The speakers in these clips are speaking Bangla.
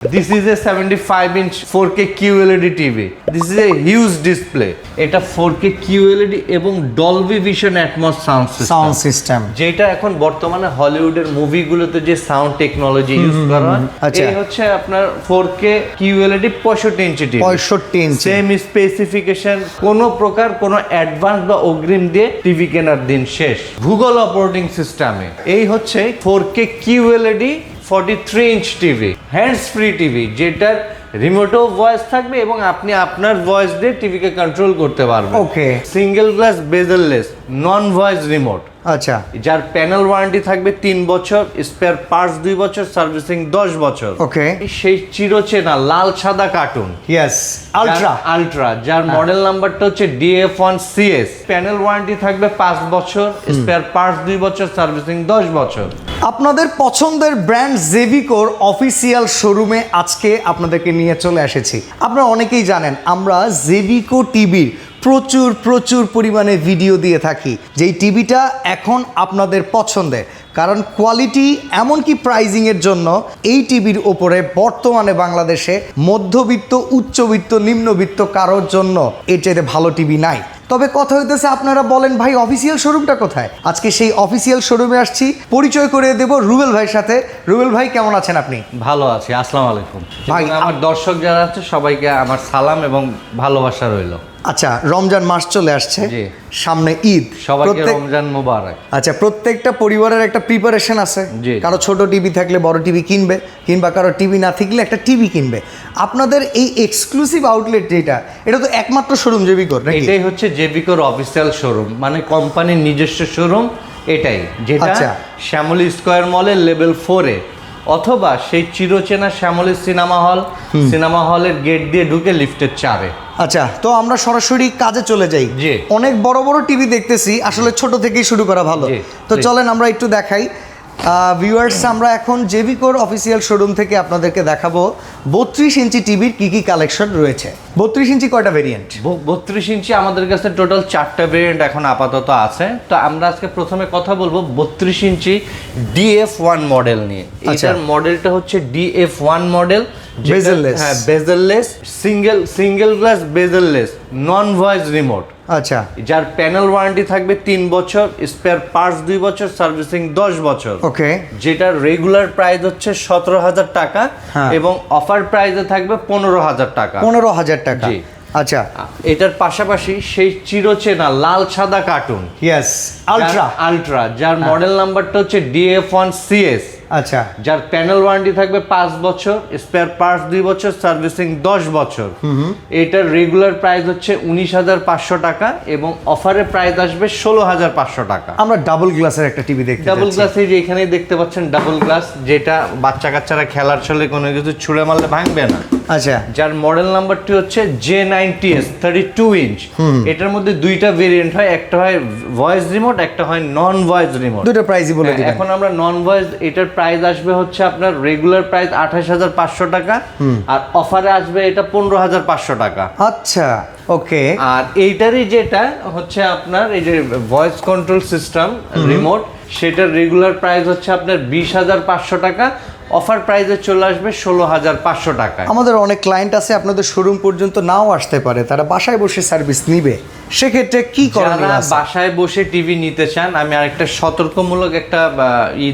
This is a 75-inch 4K QLED TV. This is a huge display. এটা 4K QLED এবং Dolby Vision Atmos sound system যেটা এখন বর্তমানে হলিউডের মুভিগুলোতে যে সাউন্ড টেকনোলজি ইউজ করা হয় আচ্ছা। এই হচ্ছে আপনার 4K QLED 65 inch TV. 65 inch same specification, কোনো প্রকার কোনো অ্যাডভান্স বা অগ্রিম দিয়ে টিভি কেনার দিন শেষ। গুগল অপারেটিং সিস্টেমে এই হচ্ছে 4K QLED 43 inch TV, hands free TV, যেটার রিমোটও ভয়েস থাকবে এবং আপনি আপনার ভয়েস দিয়ে টিভিকে কন্ট্রোল করতে পারবেন। Okay. Single glass bezelless non voice remote, আচ্ছা যার প্যানেল ওয়ারেন্টি থাকবে 3 বছর, স্পেয়ার পার্টস 2 বছর, সার্ভিসিং 10 বছর। ওকে। সেই চিরচেনা লাল সাদা কার্টুন ইয়েস আলট্রা যার মডেল নাম্বারটা হচ্ছে DF1CS, প্যানেল ওয়ারেন্টি থাকবে 5 বছর, স্পেয়ার পার্টস 2 বছর, সার্ভিসিং 10 বছর। আপনাদের পছন্দের ব্র্যান্ড জেভিকোর অফিসিয়াল শোরুমে আজকে আপনাদেরকে নিয়ে চলে এসেছি। আপনারা অনেকেই জানেন আমরা জেভিকো টিভির প্রচুর পরিমাণে ভিডিও দিয়ে থাকি, যেই টিভিটা এখন আপনাদের পছন্দের, কারণ কোয়ালিটি এমনকি প্রাইজিংয়ের জন্য এই টিভির ওপরে বর্তমানে বাংলাদেশে মধ্যবিত্ত, উচ্চবিত্ত, নিম্নবিত্ত কারোর জন্য এর চাইতে ভালো টিভি নাই। তবে কথা হইতেছে, আপনারা বলেন ভাই অফিসিয়াল শোরুমটা কোথায়? আজকে সেই অফিসিয়াল শোরুমে আসছি, পরিচয় করে দেব রুবেল ভাইয়ের সাথে। রুবেল ভাই কেমন আছেন আপনি? ভালো আছি, আসসালামু আলাইকুম ভাই। এবং আমার দর্শক যারা আছে সবাইকে আমার সালাম এবং ভালোবাসা রইল। আচ্ছা, রমজান মাস চলে আসছে, জি। সামনে ঈদ, সবাইকে রমজান মোবারক। আচ্ছা, প্রত্যেকটা পরিবারের একটা প্রিপারেশন আছে। জি। কারো ছোট টিভি থাকলে বড় টিভি কিনবে, কিংবা কারো টিভি না থাকলে একটা টিভি কিনবে। আপনাদের এই এক্সক্লুসিভ আউটলেট যেটা, এটা তো একমাত্র শোরুম জেভিকোর নাকি? এটাই হচ্ছে জেভিকোর অফিসিয়াল শোরুম, মানে কোম্পানির নিজস্ব শোরুম এটাই, যেটা আচ্ছা। শ্যামলী স্কয়ার মলের লেভেল 4-এ, অথবা সেই চিরচেনা শ্যামলী সিনেমা হলের গেট দিয়ে ঢুকে লিফটের 4-এ। আচ্ছা, তো আমরা সরাসরি কাজে চলে যাই। জি। অনেক বড় বড় টিভি দেখতেছি, আসলে ছোট থেকেই শুরু করা ভালো। জি, তো জি। চলেন আমরা একটু দেখাই ভিউয়ার্স। আমরা এখন জেভিকোর অফিসিয়াল শোরুম থেকে আপনাদেরকে দেখাবো 32 ইঞ্চি টিভির কি কি কালেকশন রয়েছে। 32 ইঞ্চি কয়টা ভেরিয়েন্ট? 32 ইঞ্চি আমাদের কাছে টোটাল 4টা ভেরিয়েন্ট এখন আপাতত আছে। তো আমরা আজকে প্রথমে কথা বলবো 32 ইঞ্চি DF1 মডেল নিয়ে। আচ্ছা। এটার মডেলটা হচ্ছে DF1 মডেল, Bezel-less। হ্যাঁ, bezel-less, single glass bezelless, non voice remote, আচ্ছা যার প্যানেল ওয়ারেন্টি থাকবে 3 বছর, স্পেয়ার পার্টস 2 বছর, সার্ভিসিং 10 বছর। ওকে। যেটার রেগুলার প্রাইস হচ্ছে 17,000 টাকা হ্যাঁ। এবং অফার প্রাইসে থাকবে 15,000 টাকা। 15,000 টাকা। জি। আচ্ছা। এটার পাশাপাশি সেই চিরচেনা লাল সাদা কার্টুন ইয়েস আলট্রা, যার মডেল নাম্বারটা হচ্ছে DF1CS, আচ্ছা। যার প্যানেল ওয়ারেন্টি থাকবে 5 বছর, স্পেয়ার পার্টস 2 বছর, সার্ভিসিং 10 বছর। এটার রেগুলার প্রাইস হচ্ছে 19,500 টাকা এবং অফারে প্রাইস আসবে 16,500 টাকা। আমরা ডাবল গ্লাসের একটা টিভি দেখতে ডাবল যাচ্ছি। গ্লাস, এই যে এখানেই দেখতে পাচ্ছেন ডাবল গ্লাস, যেটা বাচ্চা কাচ্চারা খেলার ছলে কোনো কিছু ছুঁড়ে মারলে ভাঙবে না। আচ্ছা। যার মডেল নাম্বারটি হচ্ছে J90S 32 ইঞ্চ। এটার মধ্যে দুইটা ভেরিয়েন্ট হয়, একটা হয় ভয়েস রিমোট, একটা হয় নন ভয়েস রিমোট। দুটো প্রাইসই বলে দিবেন। এখন আমরা নন ভয়েস, এটার প্রাইস আসবে হচ্ছে আপনার রেগুলার প্রাইস 28,500 টাকা, আর অফারে আসবে এটা 15,500 টাকা। আচ্ছা, ওকে। আর এইটারই যেটা হচ্ছে আপনার এই যে ভয়েস কন্ট্রোল সিস্টেম রিমোট, সেটার রেগুলার প্রাইস হচ্ছে আপনার 20,500 টাকা, অফার প্রাইসে চলে আসবে 16,500 টাকা। আমাদের অনেক ক্লায়েন্ট আছে আপনাদের শোরুম পর্যন্ত নাও আসতে পারে, তারা বাসায় বসে সার্ভিস নিবে, সেক্ষেত্রে কি করণীয় যারা আছে? বাসায় বসে টিভি নিতে চান, আমি আরেকটা সতর্কমূলক একটা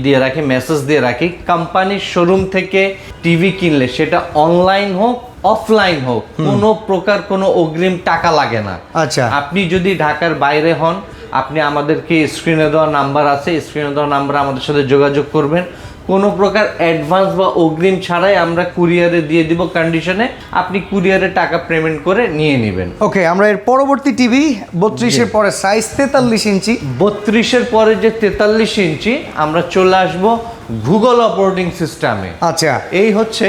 দিয়ে রাখি, মেসেজ দিয়ে রাখি। কোম্পানির শোরুম থেকে টিভি কিনলে সেটা অনলাইন হোক অফলাইন হোক, কোনো প্রকার কোনো অগ্রিম টাকা লাগে না। আচ্ছা। আপনি যদি ঢাকার বাইরে হন, আপনি আমাদেরকে স্ক্রিনে দেওয়া নাম্বার আছে, স্ক্রিনে দেওয়া নাম্বার আমাদের সাথে যোগাযোগ করবেন। কোনো প্রকার অ্যাডভান্স বা অগ্রিম ছাড়াই আমরা কুরিয়ারে দিয়ে দিব কন্ডিশনে, আপনি কুরিয়ারে টাকা পেমেন্ট করে নিয়ে নেবেন। ওকে, আমরা এর পরবর্তী টিভি 32 এর পরে সাইজ 43 ইঞ্চি। 32-এর পরে যে 43 ইঞ্চি, আমরা চলে আসব গুগল অপারেটিং সিস্টেমে। আচ্ছা। এই হচ্ছে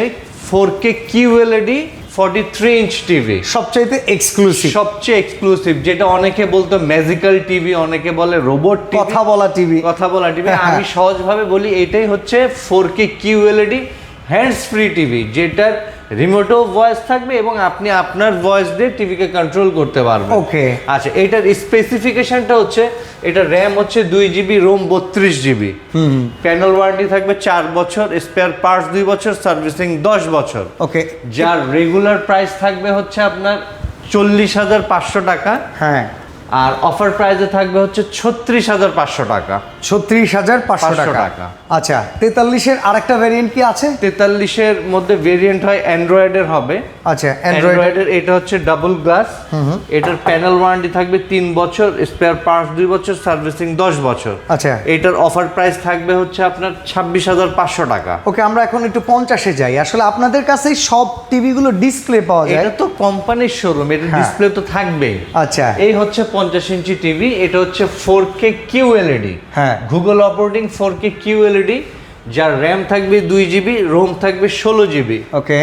4K QLED 43 ইঞ্চ টিভি, সবচাইতে এক্সক্লুসিভ, সবচেয়ে এক্সক্লুসিভ, যেটা অনেকে বলতো ম্যাজিক্যাল টিভি, অনেকে বলে রোবট টিভি, কথা বলা টিভি। আমি সহজভাবে বলি এটাই হচ্ছে 4K QLED hands free TV, যেটার রিমোটেও ভয়েস থাকবে এবং আপনি আপনার ভয়েস দিয়ে টিভিকে কন্ট্রোল করতে পারবেন। ওকে। আচ্ছা, এটার স্পেসিফিকেশনটা হচ্ছে এটা র্যাম হচ্ছে 2 GB, ROM 32 GB। Panel warranty থাকবে 4 বছর, স্পেয়ার পার্টস 2 বছর, সার্ভিসিং 10 বছর। ওকে। যার রেগুলার প্রাইস থাকবে হচ্ছে আপনার 40,500 টাকা। হ্যাঁ। আর অফার প্রাইসে থাকবে হচ্ছে 36,500 টাকা। 36,500 টাকা। আচ্ছা, 43-এর আরেকটা ভেরিয়েন্ট কি আছে? 43-এর মধ্যে ভেরিয়েন্ট হয় অ্যান্ড্রয়েডের হবে। আচ্ছা, অ্যান্ড্রয়েডের এটা হচ্ছে ডাবল গ্লাস। এটার প্যানেল ওয়ারেন্টি থাকবে 3 বছর, স্পেয়ার পার্টস 2 বছর, সার্ভিসিং 10 বছর। আচ্ছা, এটার অফার প্রাইস থাকবে হচ্ছে আপনার 26,500 টাকা। ওকে, আমরা এখন একটু 50-এ যাই। আসলে আপনাদের কাছেই সব টিভিগুলো ডিসপ্লে পাওয়া যায়? এটা তো কোম্পানির শোরুম, এটা ডিসপ্লে তো থাকবেই। আচ্ছা, এই হচ্ছে 50 ইঞ্চি টিভি। এটা হচ্ছে 4K QLED। হ্যাঁ, গুগল অপারেটিং 4K QLED, যার র্যাম থাকবে 2 GB, রোম থাকবে 16 GB। ওকে।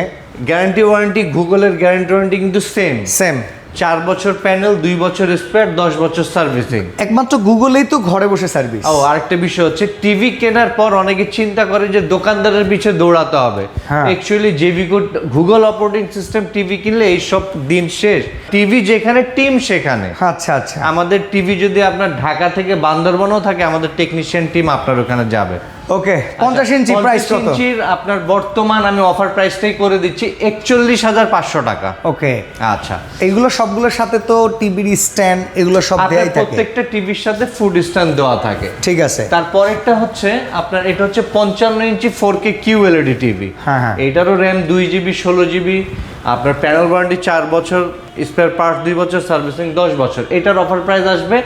গ্যারান্টি ওয়ারেন্টি, গুগলের গ্যারান্টি ওয়ারেন্টি কিন্তু সেম 4 বছর প্যানেল, 2 বছর স্পেয়ার, 10 বছর সার্ভিসিং। একমাত্র গুগলেই তো ঘরে বসে সার্ভিস। ও আরেকটা বিষয় হচ্ছে টিভি কেনার পর অনেকে চিন্তা করে যে দোকানদারের পিছে দৌড়াতে হবে। অ্যাকচুয়ালি জেভিকো গুগল অপারেটিং সিস্টেম টিভি কিনলে এই সব দিন শেষ। টিভি যেখানে টিম সেখানে। আচ্ছা আচ্ছা। আমাদের টিভি যদি আপনার ঢাকা থেকে বান্দরবনও থাকে, আমাদের টেকনিশিয়ান টিম আপনার ওখানে যাবে। ওকে। 50 ইঞ্চি প্রাইস কত? 50 ইঞ্চির আপনার বর্তমান আমি অফার প্রাইসটাই করে দিচ্ছি 41,500 টাকা। ওকে। আচ্ছা, এইগুলো সবগুলোর সাথে তো টিভির স্ট্যান্ড এগুলো সব দেয়াই থাকে? প্রত্যেকটা টিভির সাথে ফুড স্ট্যান্ড দেওয়া থাকে। ঠিক আছে। তারপরেরটা হচ্ছে আপনার এটা হচ্ছে 55 ইঞ্চি 4K QLED টিভি। হ্যাঁ। এটারও র্যাম 2 GB, 16 GB, আপনার প্যানেল ওয়ারেন্টি 4 বছর, স্পেয়ার পার্টস 2 বছর, সার্ভিসিং 10 বছর। এটার অফার প্রাইস আসবে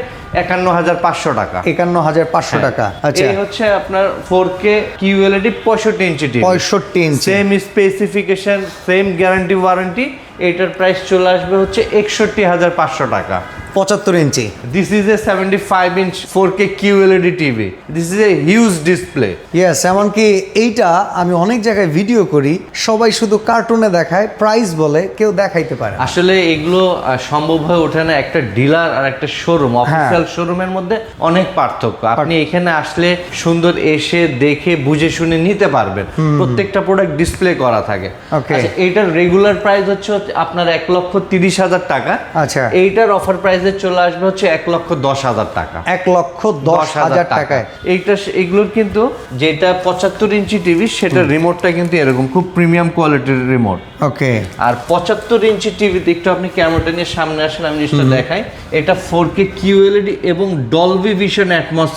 51,500 টাকা। 51,500 টাকা। আচ্ছা, এই হচ্ছে আপনার 4K QLED 65 inch TV. 65 inch, same specification, same guarantee warranty. এটার প্রাইস চলে আসবে হচ্ছে 61,500 টাকা। 75 inch. This is a 75 inch 4K QLED TV. This is a huge display. Yes, এমনকি এইটা আমি অনেক জায়গায় ভিডিও করি, সবাই শুধু কার্টুনে দেখায়, প্রাইস বলে, কেউ দেখাইতে পারে না। আসলে এগুলো সম্ভব হয়ে ওঠে না। একটা ডিলার আর একটা শোরুম, অফিসিয়াল শোরুমের মধ্যে অনেক পার্থক্য। আপনি এখানে আসলে সুন্দর এসে দেখে বুঝে শুনে নিতে পারবেন। প্রত্যেকটা প্রোডাক্ট ডিসপ্লে করা থাকে। ওকে। আচ্ছা, এইটার রেগুলার প্রাইস হচ্ছে আপনার 1,30,000 টাকা। আচ্ছা, এইটার অফার প্রাইসে চলে আসবে হচ্ছে 1,10,000 টাকা। 1,10,000 টাকায়। এগুলোর কিন্তু যেটা 75 ইঞ্চি টিভি, সেটা রিমোটটা কিন্তু এরকম খুব প্রিমিয়াম কোয়ালিটির রিমোট। ওকে। আর 75 ইঞ্চি টিভিতে একটু আপনি ক্যামেরাটা নিয়ে সামনে আসেন, আমি জিনিসটা দেখাই। এটা 4K QLED এবং Dolby vision atoms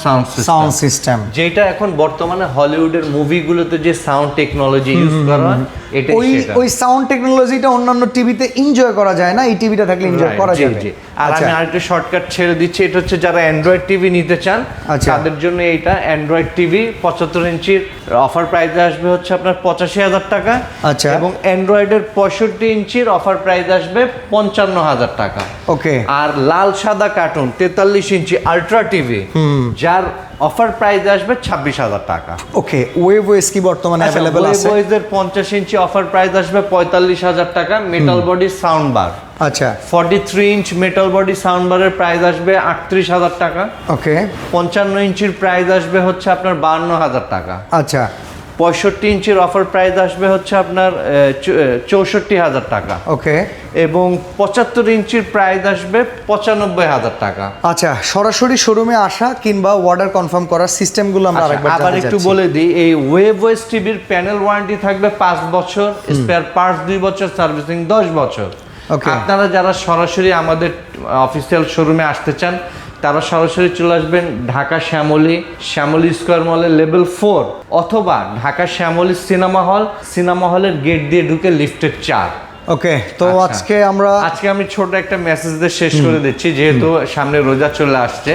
sound system, যেটা এখন বর্তমানে হলিউডের মুভিগুলোতে যে সাউন্ড টেকনোলজি ইউজ করা হয়, এটা ওই সাউন্ড টেকনোলজিটা অন্যান্য টিভিতে এনজয় করা যায় না, এই টিভিটা থাকলে এনজয় করা যাবে। আর আমি আরেকটা শর্টকাট ছেড়ে দিচ্ছি, এটা হচ্ছে যারা অ্যান্ড্রয়েড টিভি নিতে চান তাদের জন্য এইটা অ্যান্ড্রয়েড টিভি 75 ইঞ্চির অফার প্রাইস আসবে হচ্ছে আপনার 85,000 টাকা। আচ্ছা। এবং অ্যান্ড্রয়েডের 65 ইঞ্চির অফার প্রাইস আসবে 55,000 টাকা। ওকে। আর লাল সাদা কার্টুন 43 ইঞ্চি আলট্রা টিভি, যার অফার প্রাইস আসবে 26,000 টাকা। ওকে। ওয়েভওয়েস কি বর্তমানে अवेलेबल আছে? ওয়েভওয়েজের 50 ইঞ্চি অফার প্রাইস আসবে 45,000 টাকা। Metal body sound bar. আচ্ছা। 43 ইঞ্চ মেটাল বডি সাউন্ড বারের প্রাইস আসবে 38,000 টাকা। ওকে। 55 ইঞ্চির প্রাইস আসবে হচ্ছে আপনার 52,000 টাকা। আচ্ছা। 65 ইঞ্চির অফার প্রাইস আসবে হচ্ছে আপনার 64,000 টাকা। ওকে। এবং 75 ইঞ্চির প্রাইস আসবে 95,000 টাকা। আচ্ছা, সরাসরি শোরুমে আসা কিংবা অর্ডার কনফার্ম করার সিস্টেমগুলো আমরা আরেকবার আবার একটু বলে দিই, এই ওয়েভওয়েস টিভির প্যানেল ওয়ারেন্টি থাকবে 5 বছর, স্পেয়ার পার্টস 2 বছর, সার্ভিসিং 10 বছর। আপনারা যারা সরাসরি আমাদের অফিসিয়াল শোরুমে আসতে চান, তারা সরাসরি চলে আসবেন ঢাকা শ্যামলী স্কয়ার মলের লেভেল 4, অথবা ঢাকা শ্যামলী সিনেমা হলের গেট দিয়ে ঢুকে লিফটের 4। ওকে। তো আজকে আমি ছোট একটা মেসেজ দিয়ে শেষ করে দিচ্ছি, যেহেতু সামনে রোজা চলে আসছে।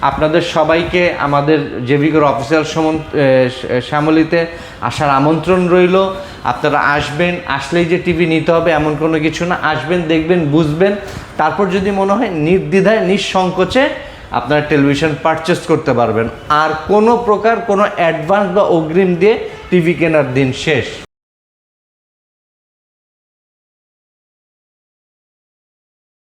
আপনাদের সবাইকে আমাদের জেভিকোর অফিসিয়াল শ্যামলীতে আসার আমন্ত্রণ রইল। আপনারা আসবেন, আসলেই যে টিভি নিতে হবে এমন কোনো কিছু না। আসবেন, দেখবেন, বুঝবেন, তারপর যদি মনে হয় নির্দ্বিধায় নিঃসংকোচে আপনারা টেলিভিশন পারচেস করতে পারবেন। আর কোনো প্রকার কোনো অ্যাডভান্স বা অগ্রিম দিয়ে টিভি কেনার দিন শেষ।